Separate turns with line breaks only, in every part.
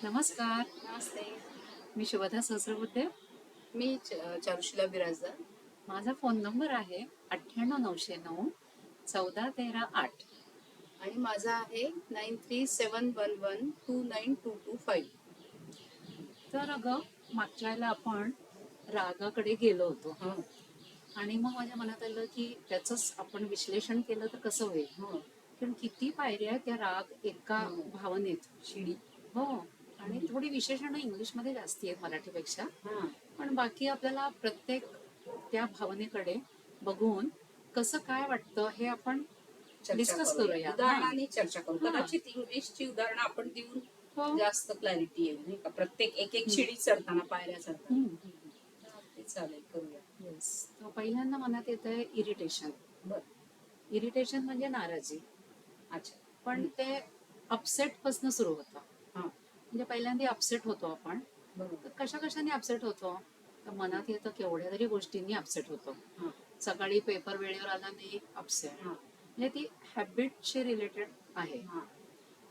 नमस्कार.
नमस्ते.
मी शुभदा सहस्रबुद्धे.
मी चारुशिला बिराजदार.
माझा phone number आहे 98,909 14 13 8.
आणि माझा आहे 9371129225.
तर अगं, मागच्या वेळेला आपण रागाकडे गेलो होतो
हं,
आणि मग माझ्या मनात आलं की त्याचंच आपण विश्लेषण केलं तर कसं होईल.
हं,
कारण किती पायऱ्या आहेत त्या राग एका
हं.
भावनेत.
शिडी.
हो. आणि थोडी विशेषणं इंग्लिशमध्ये जास्ती आहेत मराठीपेक्षा.
हां.
पण बाकी आपल्याला प्रत्येक त्या भावनेकडे बघून कसं काय वाटतं हे आपण
चर्चा
डिस्कस
करूया.
करूया. हा.
उदाहरणाने चर्चा करू.
हा.
कदाचित इंग्लिशची उदाहरणं आपण देऊन
हो.
जास्त क्लॅरिटी येईल नाही का? प्रत्येक एक एक
हम्म.
शिडी चढताना, पायऱ्या चढताना.
हम्म.
ते चालेल, करूया.
येस. तर पहिल्यांदा मनात येत आहे इरिटेशन.
बर.
इरिटेशन म्हणजे नाराजी.
अच्छा.
पण ते अपसेट पासून सुरू होतं.
हां.
म्हणजे पहिल्यांदा अपसेट होतो आपण. तर
बरोबर.
कशा कशाने अपसेट होतो? तर मनात येतं केवढ्या तरी गोष्टींनी अपसेट होतो.
हां.
सकाळी पेपर वेळेवर आला नाही अपसेट.
हां.
म्हणजे ती हॅबिटशी रिलेटेड आहे.
हां.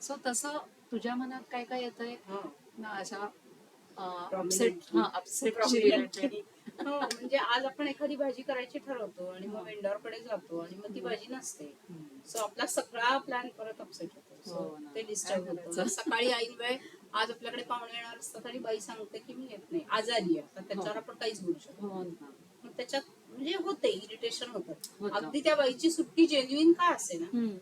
सो तसं तुझ्या मनात काय काय येतंय
हां.
ना अशा अपसेट
प्रॉमिनंटली
अपसेटशी रिलेटेड?
प्रॉमिनंटली हो, म्हणजे आज आपण एखादी भाजी करायची ठरवतो आणि मग
हो.
वेंडॉरकडे जातो आणि मग ती भाजी नसते.
हम्म.
सो आपला सगळा प्लॅन परत अपसेट होतो. सो
हो ना.
ते
काय
डिस्टर्ब होतं.
करायचं?
सकाळी ऐन वेळ आज आपल्याकडे पाहुणे येणार असतात आणि बाई सांगते की मी येत नाही, आजारी आहे, तर त्याच्यावर आपण काहीच बोलू शकतो.
हो ना.
मग त्याच्यात म्हणजे होते, इरिटेशन होतं.
होतं.
अगदी त्या बाईची सुट्टी जेन्युइन का असे ना,
हम्म.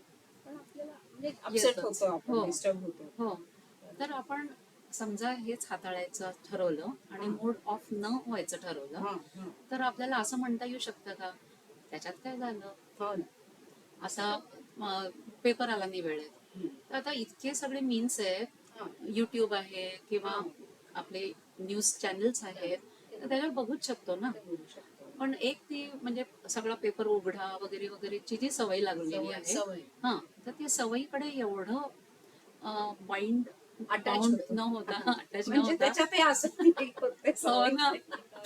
पण आपल्याला म्हणजे अपसेट
येतच.
होतो, आपण
हो.
डिस्टर्ब होतो.
हो. तर आपण समजा हेच हाताळायचं ठरवलं आणि
हां.
मूड ऑफ न व्हायचं ठरवलं,
हां, हां.
तर आपल्याला असं म्हणता येऊ शकतं का त्याच्यात काय झालं,
हो ना.
आता पेपर आला नाही वेळेत,
हम्म.
तर आता इतके सगळे मीन्स आहेत,
हां.
युट्यूब आहे किंवा
हां.
आपले न्यूज चॅनल्स आहेत, तर त्याच्यावर बघूच शकतो ना.
ते बोलू शकतो.
पण एक ती म्हणजे सगळा पेपर उघडा वगैरे वगैरेची जी सवय लागलेली
सवय
आहे,
सवय
हा, तर ती सवयीकडे एवढं बाइंड
अटॅच
बाउंड
होतो.
न होता, अटॅच न
म्हणजे
होता.
त्याच्यात हे असं नाही होते
हो
सवय.
ना.
हो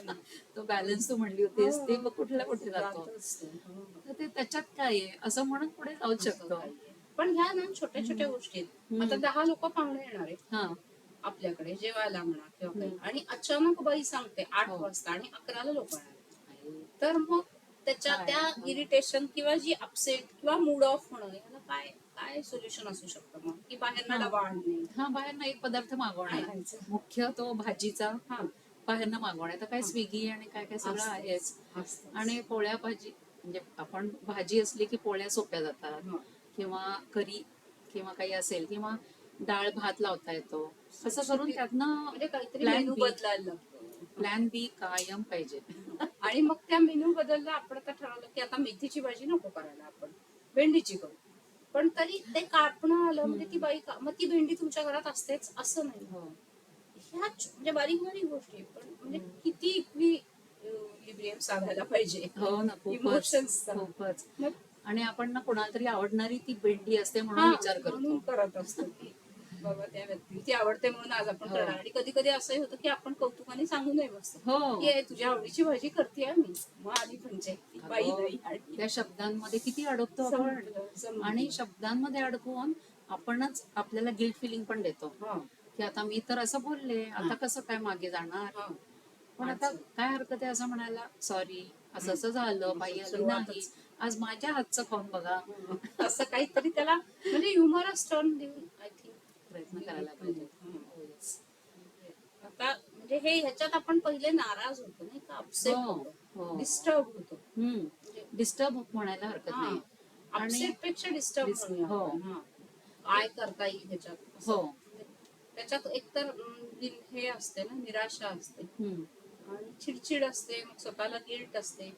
ना.
तो बॅलन्स तू म्हणली होतीस ते
हो,
कुठल्या कुठे जातो.
जातोच तो. हो, हो.
तर ते त्याच्यात काय आहे असं म्हणून पुढे जाऊच
असं
शकतो.
काही आहे. पण ह्या ना छोट्या छोट्या गोष्टी आहेत. आता 10 लोक पाहुणे येणार आहेत
हा.
आपल्याकडे जेवायला म्हणा किंवा काही,
हम्म.
आणि अचानक बाई सांगते 8
हो.
वाजता आणि 11ला लोक येणार आहेत.
आई,
तर मग त्याच्या
काय?
त्या
हा.
इरिटेशन किंवा जी अपसेट किंवा मूड ऑफ होणं, याला काय काय सोल्युशन असू शकतं मग, की बाहेरनं
हा.
डबा आणणे,
हा, बाहेरनं एक पदार्थ मागवणार,
आणायचं.
मुख्य तो भाजीचा.
हा.
बाहेरनं मागवणार तर काय
हा.
स्विगी आणि काय काय सगळं आहेच.
असतंच असतंच.
आणि पोळ्या भाजी म्हणजे आपण भाजी असली की पोळ्या सोप्या जातात,
हा.
किंवा करी किंवा काही असेल किंवा डाळ भात लावता येतो. असं करून
सुटसुटीत
त्यातनं
म्हणजे काहीतरी
प्लॅन
मेनू
बी,
बदलायला लागतो.
प्लॅन बी कायम पाहिजे.
आणि मग त्या मेनू बदलला, आपण आता ठरवलं की आता मेथीची भाजी नको करायला, आपण भेंडीची करू. पण तरी ते कापणं आलं म्हणजे ती बाई मग ती भेंडी तुमच्या घरात असतेच असं नाही.
हो.
ह्या म्हणजे बारीक बारीक गोष्टी, पण म्हणजे
हम्म.
किती इक्विलिब्रियम साधायला पाहिजे
हो ना, खूपच
इमोशन्सचा.
खूपच.
मग
आणि आपण ना कोणाला तरी आवडणारी ती भेंडी असते म्हणून
हा,
विचार
म्हणून
करतो.
करत असतो की बाबा त्या व्यक्तीला ती आवडते म्हणून आज आपण
हो.
करणार. आणि कधी कधी असंही होतं की आपण कौतुकाने सांगू नये बसतो
हो.
की "ए, तुझ्या आवडीची भाजी करते मी", मग आली पंचायती, बाई
अगं,
नाही आणि
त्या शब्दांमध्ये किती अडकतो आपण.
संपलं
आणि
संपलं.
शब्दांमध्ये अडकून आपणच आपल्याला गिल्ट फिलिंग पण देतो
हा.
की आता मी तर असं बोलले, आता कसं काय मागे जाणार.
हा.
पण आता
अच्छा.
काय हरकत आहे असं म्हणायला, सॉरी असं असं झालं, बाई आली नाही,
सुरुवातच.
आज माझ्या हातचं खाऊन बघा.
असं काहीतरी त्याला म्हणजे ह्युमरस टर्न देऊन आय थिंक
प्रयत्न करायला पाहिजे. हो, yes.
आता म्हणजे हे ह्याच्यात आपण पहिले नाराज होतो नाही का, अपसेट
हो.
होतो,
हो.
डिस्टर्ब होतो. म्हणजे
डिस्टर्ब म्हणायला हरकत
हा,
नाही. आणि
अपसेट पेक्षा डिस्टर्ब म्हणूया
हो.
आपण. हा, काय करता येईल ह्याच्यात असं.
हो.
म्हणजे त्याच्यात एकतर हे असते ना, निराशा असते आणि चिडचिड असते, मग स्वतःला गिल्ट असते.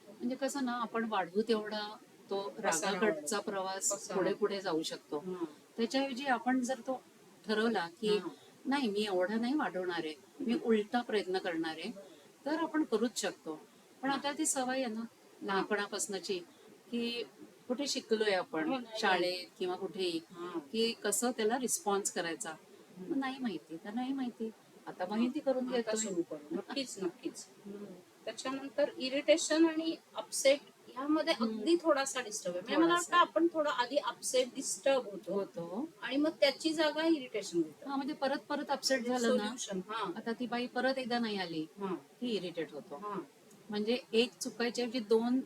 म्हणजे कसं ना, आपण वाढवू तेवढा तो
पसारा
रागाकडचा
वाढतो.
प्रवास
पसारा.
पुढे पुढे जाऊ शकतो.
हा.
त्याच्याऐवजी आपण जर तो ठरवला की
हा.
नाही, मी एवढा नाही वाढवणार आहे, मी उलटा प्रयत्न करणार आहे, तर आपण करूच शकतो. पण आता ती सवय आहे ना लहानपणापासूनची, की कुठे शिकलोय आपण
हो, नाही
शाळेत किंवा कुठेही,
हा.
की कसं त्याला रिस्पॉन्स करायचा. मग नाही माहिती तर नाही माहिती, आता माहिती करून
आता
घेतोय.
सुरू करू, नक्कीच नक्कीच. त्याच्यानंतर इरिटेशन आणि अपसेट ह्यामध्ये अगदी थोडासा डिस्टर्ब आहे. म्हणजे मला वाटतं
थोडासा.
आपण थोडं आधी अपसेट डिस्टर्ब होतो आणि मग त्याची जागा इरिटेशन घेतो.
हा, म्हणजे परत परत अपसेट झालं ना,
सोल्युशन. हा
आता ती बाई परत एकदा नाही आली
हा
की इरिटेट होतो.
हा
म्हणजे एक चुकायच्या ऐवजी 2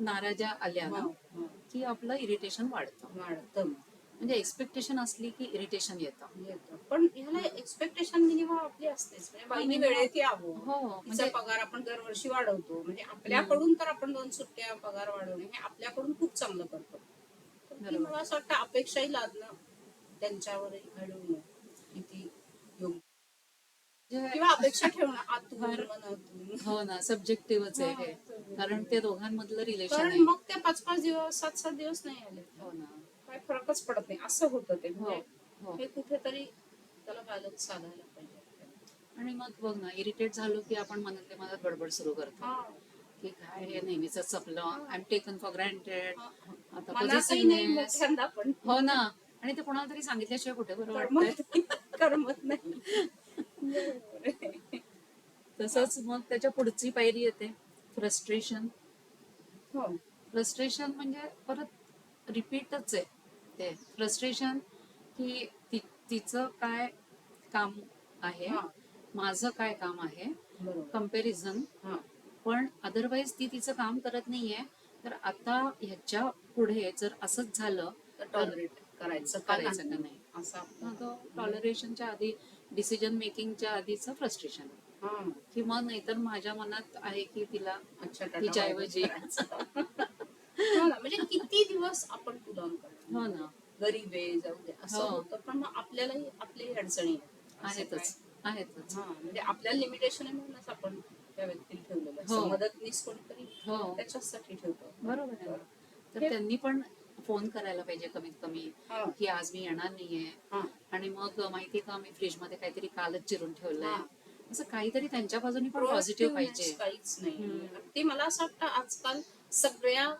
नाराज्या आल्या ना
हा
की आपलं इरिटेशन वाढतं.
वाढतं.
म्हणजे एक्सपेक्टेशन असली की इरिटेशन येतं.
येतं. पण ह्याला एक्सपेक्टेशन मिनिमम आपली असतेच. म्हणजे बाईनी
minimum.
वेळेत यावं.
हो,
तिचा
म्हणजे
पगार आपण दरवर्षी वाढवतो. म्हणजे आपल्याकडून तर आपण 2 सुट्ट्या पगार वाढवणे हे आपल्याकडून खूप चांगलं करतो. तर ती
बरोबर.
मला असं वाटतं अपेक्षाही लादणं त्यांच्यावरही घडवणं किती योग्य
म्हणजे
किंवा अपेक्षा ठेवणं आतून
फार
मनातून.
हो ना, सब्जेक्टिव्हच आहे हे. कारण ते दोघांमधलं रिलेशन
कारण
आहे.
मग त्या 5-5 दिवस 7-7 दिवस नाही आले
हो ना.
काय फरकच पडत नाही असं होतं ते.
हो
म्हणजे
हो.
हे कुठेतरी त्याला बॅलन्स साधायला पाहिजे आपल्याला.
आणि मग बघ ना, इरिटेट झालो की आपण मनातल्या मनात बडबड सुरू करतो
हा
की काय हे नेहमीच आपलं,
हा.
I am taken for granted.
हा, हा.
आता
मनातही नाही
पॉझिटिव्हनेस.
मोठ्यांदा पण
हो ना. आणि ते कोणाला तरी सांगितल्याशिवाय कुठे बरं वाटतंय.
करमत नाही. बरोबर आहे.
तसंच मग त्याच्या पुढची पायरी येते फ्रस्ट्रेशन.
हो
फ्रस्ट्रेशन म्हणजे परत रिपीटच आहे ते फ्रस्ट्रेशन, की तिचं काय काम आहे,
हा
माझं काय काम आहे,
बरोबर
कम्पॅरिझन.
हा
पण अदरवाईज ती तिचं काम करत नाहीये. तर आता ह्याच्या पुढे जर असंच झालं
तर
तर
टॉलरेट करायचं
करायचं का नाही.
असं
मग तो
आपल्याला.
टॉलरेशनच्या आधी, डिसिजन मेकिंगच्या आधीचं फ्रस्ट्रेशन.
हा
की मग नाहीतर माझ्या मनात आहे की तिला
अच्छा टाटा
तिच्याऐवजी.
हो ना म्हणजे किती दिवस आपण पुलाव करणार.
हो ना.
गरीब आहे जाऊ दे असं
हो.
होतं. पण मग आपल्यालाही आपली अडचणी आहेत. असं काय.
आहेतच आहेतच.
हा म्हणजे आपल्याला लिमिटेशन आहे म्हणूनच आपण त्या व्यक्तीला ठेवलेलं
हो.
असतं. मदतनीस कोणीतरी
हो,
त्याच्यासाठी ठेवतो आपण.
बरोबर आहे ना. तर
हे-
त्यांनी पण फोन करायला पाहिजे कमीत कमी
हा
की आज मी येणार नाहीये.
हा
आणि मग माहितीये का, मी फ्रीजमध्ये काहीतरी कालच चिरून ठेवलंय.
हा.
असं काहीतरी त्यांच्या बाजूनी पण पॉझिटिव्ह
Proactiveness
पाहिजे.
काहीच नाही.
हम्म.
ते मला असं वाटतं आजकाल सगळ्या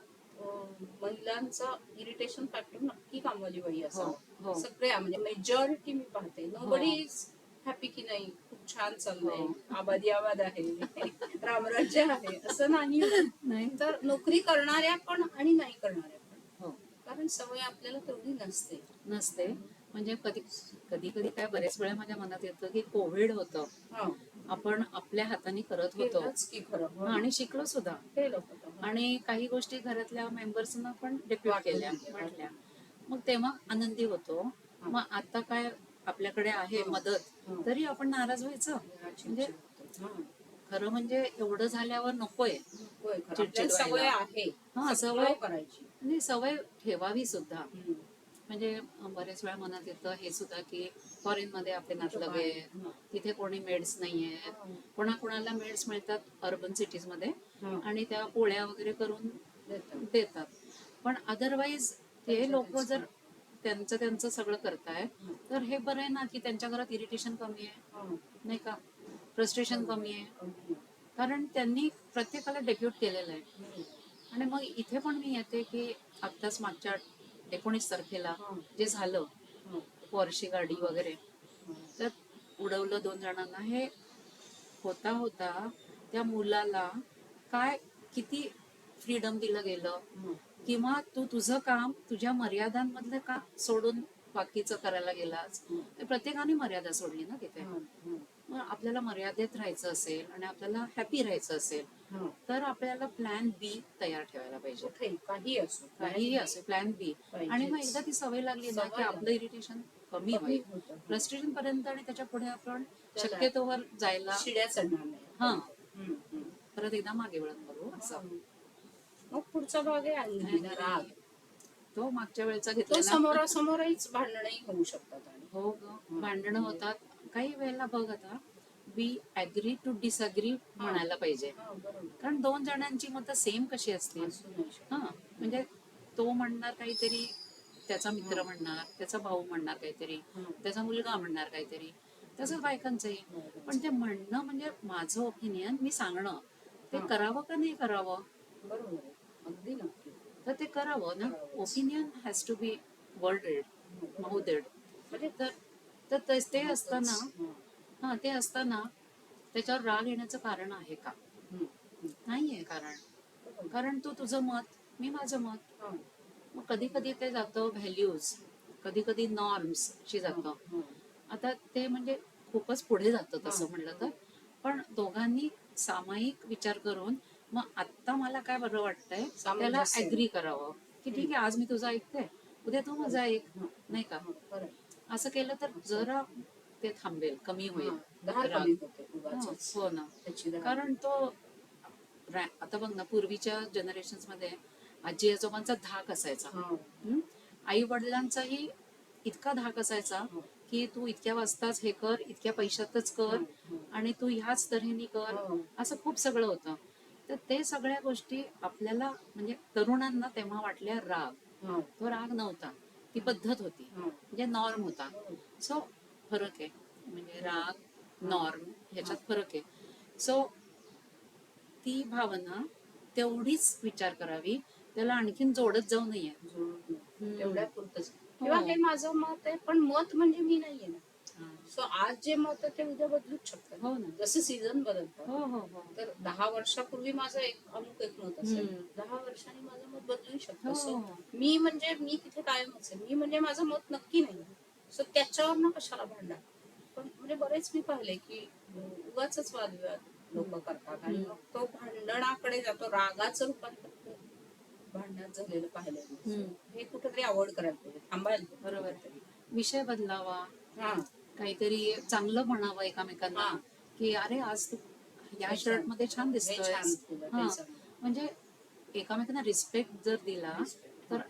महिलांचा इरिटेशन फॅक्टर नक्की कामवाली बाई
हो
असावं.
हो
सगळ्या म्हणजे मेजॉरिटी मी पाहते नोबडी इज हॅपी की नाही खूप छान चाललंय
हो.
आबादी आबाद आहे रामराज्य आहे असं नाही होत.
नाही.
तर नोकरी करणाऱ्या पण आणि नाही करणाऱ्या पण
हो,
कारण सवय आपल्याला तेवढी नसते.
नसते. म्हणजे कधी कधी कधी काय बरेच वेळा माझ्या मनात येतं की कोविड होतं,
हा
आपण आपल्या हाताने करत होतो.
केलंच की खरं. हो.
आणि शिकलो सुद्धा.
केलं होतं.
आणि काही गोष्टी घरातल्या मेंबर्सना पण डेप्यूट
वाटून
केल्या,
दिल्या,
म्हटल्या.
वाटून.
मग तेव्हा आनंदी होतो.
हा.
मग आता काय आपल्याकडे आहे
हा.
मदत,
हा.
तरी आपण नाराज व्हायचं. म्हणजे
हा.
खरं म्हणजे एवढं झाल्यावर नकोय
होय खरं.
चिडचिड
आपल्याला सवय
व्हायला.
आहे
हा,
सगळं
सवय.
करायची.
आणि सवय ठेवावी सुद्धा.
हम्म.
म्हणजे बरेच वेळा मनात येतं हे सुद्धा की फॉरेन मध्ये आपले नातलगे आहेत,
हा.
तिथे कोणी मेड्स नाहीयेत.
हा.
कोणाकोणाला मेड्स मिळतात अर्बन सिटीज मध्ये,
हा.
आणि त्या पोळ्या वगैरे करून
देतात.
देतात. पण अदरवाईज ते
त्यांच्या
लोक
तेच
जर त्यांचं त्यांचं सगळं करताय,
हा.
तर हे बरं आहे ना की त्यांच्या घरात इरिटेशन कमी आहे,
हा.
नाही का, फ्रस्ट्रेशन कमी आहे.
कमी.
कारण त्यांनी प्रत्येकाला डेप्यूट केलेलं आहे.
हम्म.
आणि मग इथे पण मी येते की आत्ताच मागच्या 19 तारखेला
हा.
जे झालं,
हा.
पोरशी गाडी वगैरे,
हा.
तर उडवलं 2 जणांना. हे होता होता त्या मुलाला काय किती फ्रीडम दिलं गेलं,
हा.
किंवा तू तुझं काम तुझ्या मर्यादांमधलं का सोडून बाकीचं करायला गेलास.
हा.
तर प्रत्येकाने मर्यादा सोडली ना तिथे.
हा.
मग आपल्याला मर्यादेत राहायचं असेल आणि आपल्याला हॅपी राहायचं असेल,
हा.
तर आपल्याला प्लॅन बी तयार ठेवायला पाहिजे.
कुठे काही असो
काहीही असो, प्लॅन बी. आणि मग एकदा ती सवय लागली ना की
सवय
आपलं इरिटेशन कमी
कमी
होईल.
होतं.
फ्रस्ट्रेशन पर्यंत आणि त्याच्या पुढे आपण
त्याला
शक्यतोवर जायला
शिड्या चढणार नाही.
हा
हम्म. हम्म.
परत एकदा मागे वळण करू असं.
हा. मग पुढचा भाग आहे अंगीला राग.
तो मागच्या वेळेचा
तो
घेतलेला.
समोरासमोरच भांडणही होऊ शकतात. आणि
हो ग, भांडणं होतात. काही वेळेला बघ आता, वी ऍग्री टू डिसअग्री म्हणायला पाहिजे.
हा, बरोबर.
कारण 2 जणांची मतं सेम कशी असतील.
असू नाही शकत.
हा, म्हणजे तो म्हणणार काहीतरी, त्याचा मित्र म्हणणार, त्याचा भाऊ म्हणणार काहीतरी,
हा.
त्याचा मुलगा म्हणणार काहीतरी. तसंच बायकांचंही.
बरोबर.
पण ते म्हणणं म्हणजे माझं ओपिनियन मी सांगणं, ते
हा.
करावं का नाही करावं,
बरोबर आहे. अगदी नक्की.
तर ते करावं ना.
करावंच.
Opinion has to be worded, mouthed.
म्हणजे
तर तर ते असताना,
हा.
हा, ते असताना त्याच्यावर राग येण्याचं कारण आहे का?
हम्म. हम्म.
नाहीये कारण. कारण तू तुझं मत, मी माझं मत.
हा.
मग कधी कधी ते जातं व्हॅल्यूज, कधी कधी नॉर्म्सशी जातं.
हा.
आता ते म्हणजे खूपच पुढे जातं तसं
हा.
म्हणलं तर. पण दोघांनी सामायिक विचार करून मग आत्ता मला काय बरं वाटतंय त्याला
सामंजस्य.
ऍग्री करावं की ठीक आहे, आज मी तुझं ऐकते, उद्या तू माझं ऐक,
हा.
नाही का?
हा. बरं.
असं केलं तर
असं.
जरा ते थांबेल, कमी होईल
हा. धार
राग.
कमी होते
हा,
उगाचच.
हो ना.
त्याची धार.
कारण तो आता बघ ना, पूर्वीच्या जनरेशन्स मध्ये आजी आजोबांचा धाक असायचा.
हा.
आई वडिलांचाही इतका धाक असायचा
हा.
की तू इतक्या वाजताच हे कर, इतक्या पैशातच कर,
हा.
आणि तू ह्याच तऱ्हेने कर,
हा.
असं खूप सगळं होतं. तर ते सगळ्या गोष्टी आपल्याला म्हणजे तरुणांना तेव्हा वाटल्या राग.
हा.
तो राग नव्हता, ती पद्धत होती,
हा.
म्हणजे नॉर्म होता. सो फरक आहे, म्हणजे राग नॉर्म ह्याच्यात फरक आहे. सो ती भावना तेवढीच विचार करावी, त्याला आणखीन जोडत जाऊ नये.
तेवढ्या पुरतच.
हो.
किंवा हे माझं मत आहे, पण मत म्हणजे मी नाहीये ना.
हा.
सो आज जे मत आहे ते उद्या बदलूच शकतं.
हो ना.
जसे सीझन बदलतात.
हो हो हो.
तर 10 वर्षापूर्वी माझं अमुक एक मत असेल,
हम्म.
10 वर्षांनी माझं मत बदलू शकतं.
हो.
सो मी म्हणजे मी तिथे कायमच आहे. मी म्हणजे माझं मत नक्की नाही. सो त्याच्यावर कशाला भांडणार. पण म्हणजे बरेच मी पाहिले की उगाचच वादविवाद लोक करतात आणि मग तो भांडणाकडे जातो, रागाचं रूपांतर भांडणात झालेलं पाहिलं. हे कुठेतरी अवॉइड करायला पाहिजे, थांबायला पाहिजे.
बरोबर. विषय बदलावा,
हा.
काहीतरी चांगलं म्हणावं एकमेकांना,
हा.
की अरे आज तू या
हे
शर्ट
छान.
मध्ये छान
हे
दिसतोय.
छान केलं, हे
हा,
चांगलं.
म्हणजे एकमेकांना रिस्पेक्ट जर दिला तर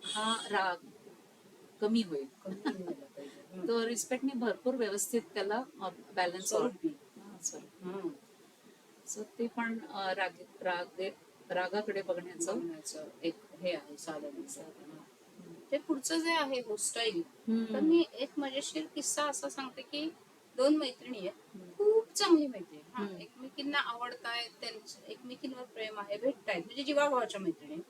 हा राग कमी होईल.
कमी व्हायला पाहिजे.
तो रिस्पेक्टने भरपूर व्यवस्थित त्याला बॅलन्स
स्वरूपी.
सो ते पण रागाकडे बघण्याचं
बघण्याचं एक हे आहे साधन. ते पुढचं जे आहे होस्टाईल, तर
हम्म.
मी एक मजेशीर किस्सा असा सांगते की 2 मैत्रिणी आहेत, खूप चांगली मैत्रिणी. हा, एकमेकींना आवडतायत, त्यांचं एकमेकींवर प्रेम आहे, भेटतायत, म्हणजे जीवाभावाच्या मैत्रिणी.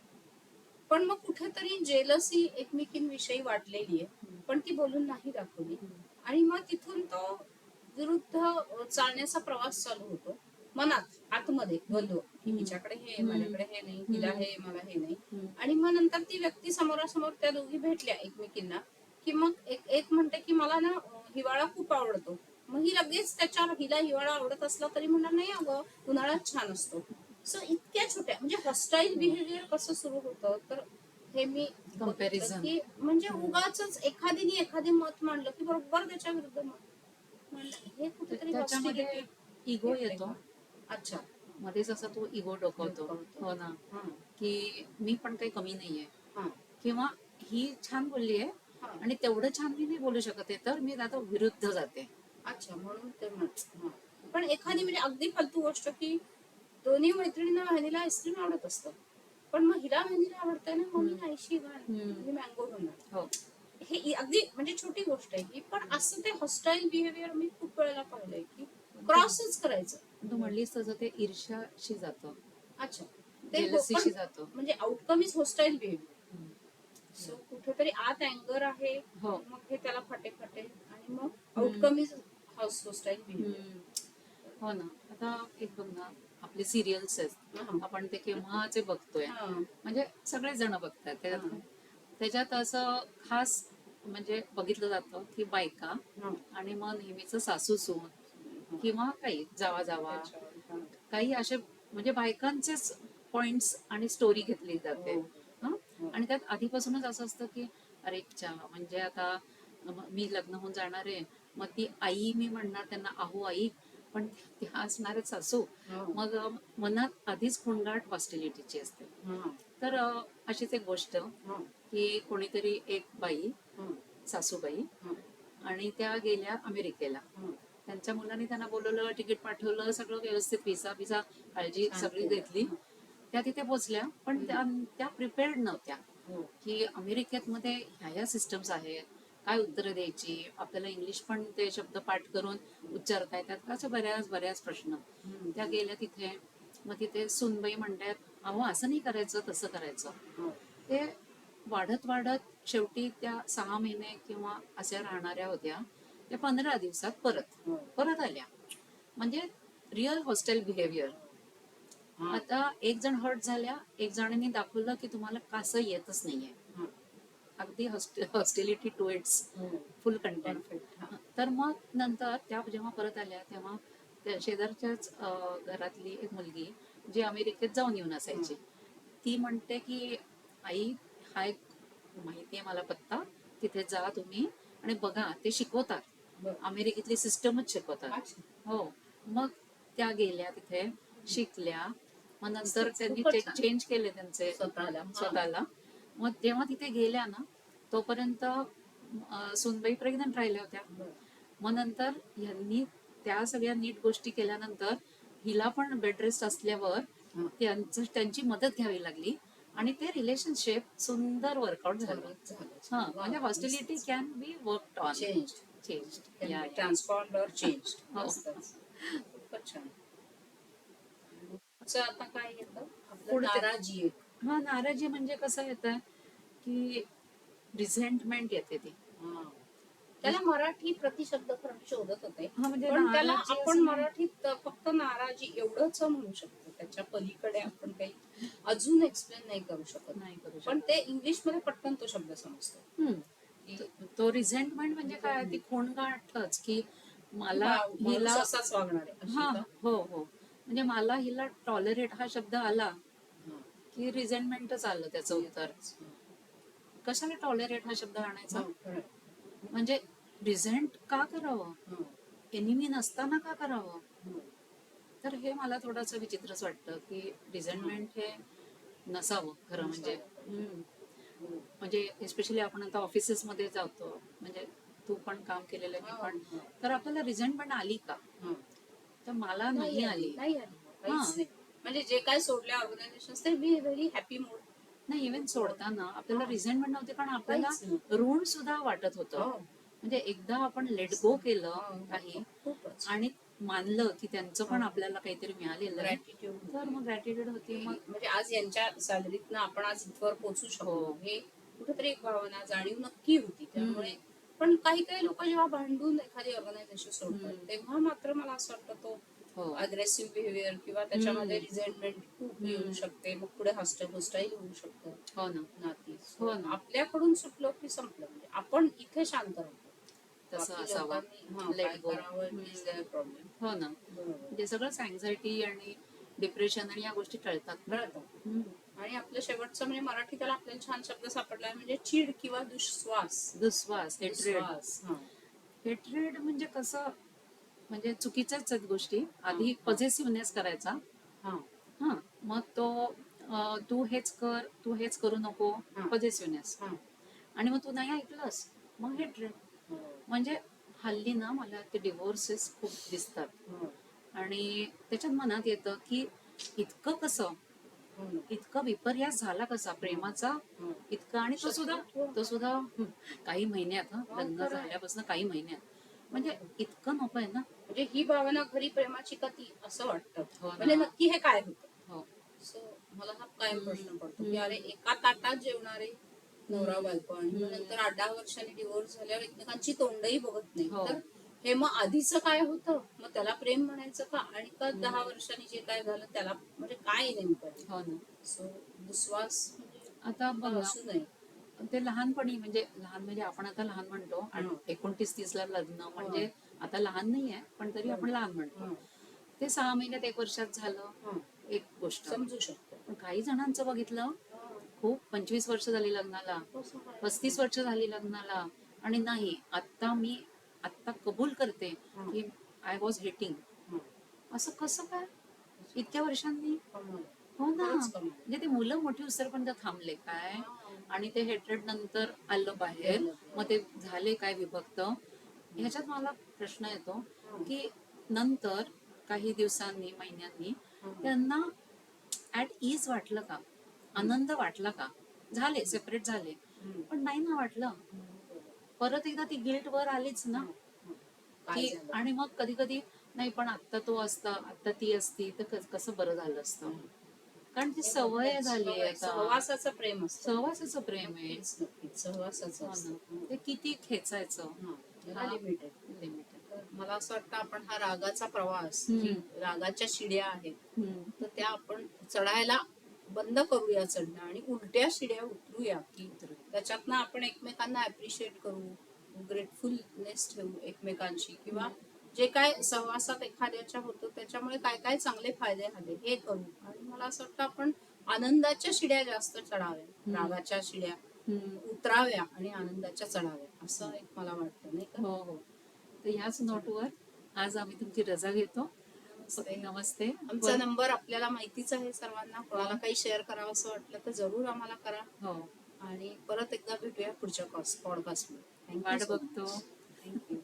पण मग कुठेतरी जेलसी एकमेकींविषयी वाटलेली आहे, पण ती बोलून नाही दाखवली. आणि मग तिथून तो विरुद्ध चालण्याचा प्रवास चालू होतो मनात, आतमध्ये द्वंद्व, की हिच्याकडे हे, माझ्याकडे हे नाही, तिला हे, मला हे नाही. आणि मग नंतर ती व्यक्ती समोरासमोर त्या दोघी भेटल्या एकमेकींना, की मग एक म्हणते की मला ना हिवाळा खूप आवडतो. मग ही लगेच त्याच्यावर, हिला हिवाळा आवडत असला तरी म्हणणार नाही अगं उन्हाळ्यात छान असतो. सो इतक्या छोट्या म्हणजे हॉस्टाईल बिहेवियर कसं सुरू होतं, तर हे मी बघितलं
Comparison.
की म्हणजे उगाच एखादीने एखादे मत मांडलं की बरोबर त्याच्या विरुद्ध मत मांडलं. हे कुठेतरी
त्याच्यामध्ये
hostility
इगो
येते
येतो.
का? अच्छा.
मध्येच असा तो इगो डोकावतो. हो ना, की मी पण काही कमी नाहीये, किंवा ही छान बोलली आहे आणि तेवढं छान मी नाही बोलू शकत आहे, तर मी आता विरुद्ध जाते.
अच्छा, म्हणून ते पण एखादी म्हणजे अगदी फालतू गोष्ट की दोन्ही मैत्रिणींना व्हॅनिला आईस्क्रीम आवडत असतं, पण मग हिला व्हॅनिला आवडतंय ना, मग मी नाहीशी मी मँगो घेणार.
हो.
हे अगदी म्हणजे छोटी गोष्ट आहे ही, पण असं ते हॉस्टाईल बिहेवियर मी खूप वेळेला पाहिलंय की क्रॉसच करायचं.
तू म्हणलीस तसं ते ईर्ष्याशी जातं.
अच्छा, ते
जेलसीशी जातं.
म्हणजे आउटकम इज हॉस्टाईल बिहेवियर. सो कुठेतरी आत अँगर आहे,
हो.
मग हे त्याला फाटे आणि मग आउटकम इज हॉस्टाईल बिहेवियर.
हो ना. आता एक बघ ना, आपले सिरियल्स आहेत, आपण ते केव्हाचे बघतोय, म्हणजे सगळेच जण बघतात. त्याच्यात असं खास म्हणजे बघितलं जातं की बायका आणि मग नेहमीच सासू सून किंवा काही जावा जावा, काही असे म्हणजे बायकांचेच पॉइंट्स आणि स्टोरी घेतली जाते. आणि त्यात आधीपासूनच असं असतं की अरे च्या, म्हणजे आता मी लग्न होऊन जाणार आहे, मग ती आई मी म्हणणार त्यांना अहो आई, पण त्या असणारे सासू, मग मनात आधीच गोंगाट हॉस्टिलिटीची असते. तर अशीच एक गोष्ट की कोणीतरी एक बाई, सासूबाई, आणि त्या गेल्या अमेरिकेला. त्यांच्या मुलांनी त्यांना बोलवलं, तिकीट पाठवलं, सगळं व्यवस्थित, व्हिसा बिसा काळजी सगळी घेतली. त्या तिथे पोचल्या, पण त्या प्रिपेअर्ड नव्हत्या की अमेरिकेत मध्ये ह्या सिस्टम्स आहेत, काय उत्तरं द्यायची, आपल्याला इंग्लिश पण ते शब्द पाठ करून उच्चारता येतात, असं बऱ्याच प्रश्न. त्या गेल्या तिथे, मग तिथे सुनबाई म्हणतात अहो असं नाही करायचं, तसं करायचं. ते वाढत शेवटी त्या 6 महिने किंवा अशा राहणाऱ्या होत्या, त्या 15 दिवसात परत आल्या. म्हणजे रिअल हॉस्टेल बिहेवियर.
हा.
आता एक जण हर्ट झाल्या, एक जणांनी दाखवलं की तुम्हाला कासं येतच नाहीये.
हा.
अगदी हॉस्टिलिटी टू इट्स
हो.
फुल कंटेंट.
Perfect. हा.
तर मग नंतर त्या जेव्हा परत आल्या तेव्हा त्या शेजारच्याच घरातली एक मुलगी जी अमेरिकेत जाऊन येऊन असायची, ती म्हणते की आई, हा एक माहिती आहे मला पत्ता, तिथे जा तुम्ही आणि बघा, ते शिकवतात,
बरं.
अमेरिकेतली सिस्टमच शिकवतात.
अच्छा.
हो. मग त्या गेल्या तिथे, शिकल्या, मग नंतर त्यांनी
खूपच छान.
चेंज केले त्यांचे
स्वतःला.
स्वतःला. मग जेव्हा तिथे गेल्या ना, तोपर्यंत सुनबाई प्रेग्नंट राहिल्या होत्या.
बरं.
मग नंतर ह्यांनी त्या सगळ्या नीट गोष्टी केल्यानंतर हिला पण बेड रेस्ट असल्यावर
हा.
त्यांची मदत घ्यावी लागली आणि ते रिलेशनशिप सुंदर वर्कआउट झालं. हा, म्हणजे hostility can be worked on, changed.
Transformed और चेंज्ड.
हो.
मस्तच. खूपच छान. पुढचं आता काय येतं आपलं?
पुढचं-
नाराजी एक.
हा, नाराजी म्हणजे कसं येतं की रिझेंटमेंट येते ती.
हा. त्याला मराठी प्रतिशब्द खरं मी शोधत होते,
हा, म्हणजे
पण त्याला
नाराजी
आपण
असं नाही.
मराठीत फक्त नाराजी एवढंच म्हणू शकतो. त्याच्या पलीकडे आपण काही अजून एक्सप्लेन नाही करू शकत.
नाही करू
पण
शकत.
ते इंग्लिश मध्ये पटकन तो शब्द समजतो. की
तो रिझेंटमेंट म्हणजे काय, ती खोणगाठच की मला
माणूस
हिला,
असाच वागणार आहे अशी
हा,
का?
हो हो, म्हणजे मला हिला टॉलरेट हा शब्द आला
हा.
की रिझेंटमेंटच आलं त्याचं उत्तर. कशाला टॉलरेट हा शब्द आणायचा?
हा, खरं आहे.
म्हणजे रिझेंट का करावं,
हा.
एनिमी नसताना का करावं?
हा.
तर हे मला थोडंसं विचित्रच वाटतं की रिझेंटमेंट हे नसावं खरं म्हणजे. म्हणजे एस्पेशली आपण आता ऑफिसेसमध्ये जातो, म्हणजे तू पण काम केलेलं आहे, मी पण, तर आपल्याला रिझेंटमेंट आली का?
हा.
तर मला नाही आली.
नाही आली. काहीच नाही. म्हणजे जे काय सोडले ऑर्गनायझेशन ते बी व्हेरी हॅपी मूड.
नाही, इव्हन सोडताना आपल्याला
हा.
रिझेंटमेंट नव्हते, कारण आपल्याला
काहीच नाही.
ऋण सुद्धा वाटत होतं.
हो.
म्हणजे एकदा आपण लेट गो केलं
हा.
काही
खूपच.
आणि मानलं की त्यांचं पण
हा.
आपल्याला काहीतरी मिळालेलं आहे,
ग्रॅटिट्यूड.
तर मग ग्रॅटिट्यूड होती. मग
म्हणजे आज यांच्या सॅलरीतनं आपण आज इथवर पोहोचू शकतो,
हो.
हे कुठेतरी एक भावना जाणीव नक्की होती. त्यामुळे
हम्म.
पण काही काही लोक जेव्हा भांडून एखादी ऑर्गनायझेशन सोडतात,
हम्म.
तेव्हा मात्र मला असं वाटतं तो
हो.
अग्रेसिव्ह बिहेवियर किंवा त्याच्यामध्ये रिझेंटमेंट खूप येऊ शकते. मग पुढे हॉस्टाईल होऊ शकतं
हो ना.
नाती.
हो ना.
आपल्याकडून सुटलो की संपलं. म्हणजे आपण इथे शांत राहतो.
तसं
बाकी
असावं.
लोकांनी
Let
काय
go.
करावं इज देअर प्रॉब्लेम.
हो ना.
बरोबर.
म्हणजे सगळंच अँझायटी आणि डिप्रेशन आणि या गोष्टी टळतात.
कळतं. आणि आपलं शेवटचं म्हणजे मराठी त्याला आपल्याला छान शब्द सापडला म्हणजे चीड किंवा दुश्वास.
दुस्वास, हेट्रेड.
दुश्वास. हा.
हेट्रेड म्हणजे कसं, म्हणजे चुकीच्याच आहेत गोष्टी. आधी पॉझिटिव्हनेस करायचा,
हा.
हा, मग तो तू हेच कर, तू हेच करू नको, पॉझिटिव्हनेस.
हा.
आणि मग तू नाही ऐकलंस, मग हेट्रेड.
हो.
म्हणजे हल्ली ना मला ते डिवोर्सेस खूप दिसतात
हो.
आणि त्याच्यात मनात येतं की इतकं कसं,
हो ना.
इतका विपर्यास झाला कसा प्रेमाचा,
हो.
इतका. आणि तो सुद्धा काही महिन्यात, लग्न
खरं आहे.
झाल्यापासून काही महिन्यात, म्हणजे इतकं नको आहे ना.
म्हणजे ही भावना खरी प्रेमाची का ती असं वाटतं.
हो ना.
म्हणजे नक्की हे काय होतं.
हो.
सो मला हा कायम प्रश्न पडतो की
हम्म.
अरे एका ताटात जेवणारे नवरा बायको आणि मग नंतर 8-10 वर्षांनी डिवोर्स झाल्यावर एकमेकांची तोंडही बघत नाही.
हो.
तर हे मग आधीचं काय होतं, मग त्याला प्रेम म्हणायचं का, आणि का 10 वर्षांनी जे काय झालं त्याला म्हणजे काय नेमकं.
हो ना.
सो दुश्वास म्हणजे
आता बघ ना,
असू नये.
ते लहानपणी, म्हणजे लहान म्हणजे आपण आता लहान म्हणतो, 29-30 ला लग्न म्हणजे आता लहान नाही आहे, पण तरी आपण लहान म्हणतो. ते 6 महिन्यात 1 वर्षात झालं, एक गोष्ट
समजू शकतो.
पण काही जणांचं बघितलं, खूप 25 वर्ष झाली लग्नाला, 35 वर्ष झाली लग्नाला, आणि नाही, आत्ता कबूल करते की आय वॉज हेटिंग. असं कसं काय इतक्या वर्षांनी? हो ना. म्हणजे ते मुलं मोठी उसरपर्यंत थांबले काय, आणि ते हेट्रेड नंतर आलं बाहेर, मग ते झाले काय विभक्त. ह्याच्यात मला प्रश्न येतो की नंतर काही दिवसांनी, महिन्यांनी त्यांना ऍट इज वाटलं का, आनंद वाटला का? झाले, सेपरेट झाले, पण नाही ना वाटलं. परत एकदा ती गिल्ट वर आलीच ना की. आणि मग कधी कधी नाही, पण आत्ता तो असता, आत्ता ती असती तर कसं बरं झालं असतं. कारण ती सवय झाली आहे आता.
सहवासाचं प्रेम असतं.
सहवासाचं प्रेम आहे.
सहवासाचं असतं.
ते किती खेचायचं.
याला लिमिट आहे.
लिमिट आहे.
तर मला असं वाटतं आपण हा रागाचा प्रवास,
हम्म.
जी रागाच्या शिड्या आहेत,
हम्म.
तर त्या आपण चढायला बंद करूया चढणं आणि उलट्या शिड्या उतरूया, की त्याच्यातनं आपण एकमेकांना अप्रिशिएट करू, ग्रेटफुलनेस ठेवू एकमेकांशी, किंवा जे काय सहवासात एखाद्याच्या होतं त्याच्यामुळे काय काय चांगले फायदे झाले हे करू. आणि मला असं वाटतं आपण आनंदाच्या शिड्या जास्त चढाव्या, रागाच्या शिड्या उतराव्या आणि आनंदाच्या चढाव्या, असं एक मला वाटतं, नाही का?
हो हो. तर ह्याच नोटवर आज आम्ही तुमची रजा घेतो. नमस्ते.
आमचा नंबर आपल्याला माहितीच आहे सर्वांना. कोणाला काही शेअर करावं असं वाटलं तर जरूर आम्हाला करा.
हो.
आणि परत एकदा भेटूया पुढच्या पॉडकास्टमध्ये.
वाट बघतो.
थँक्यू.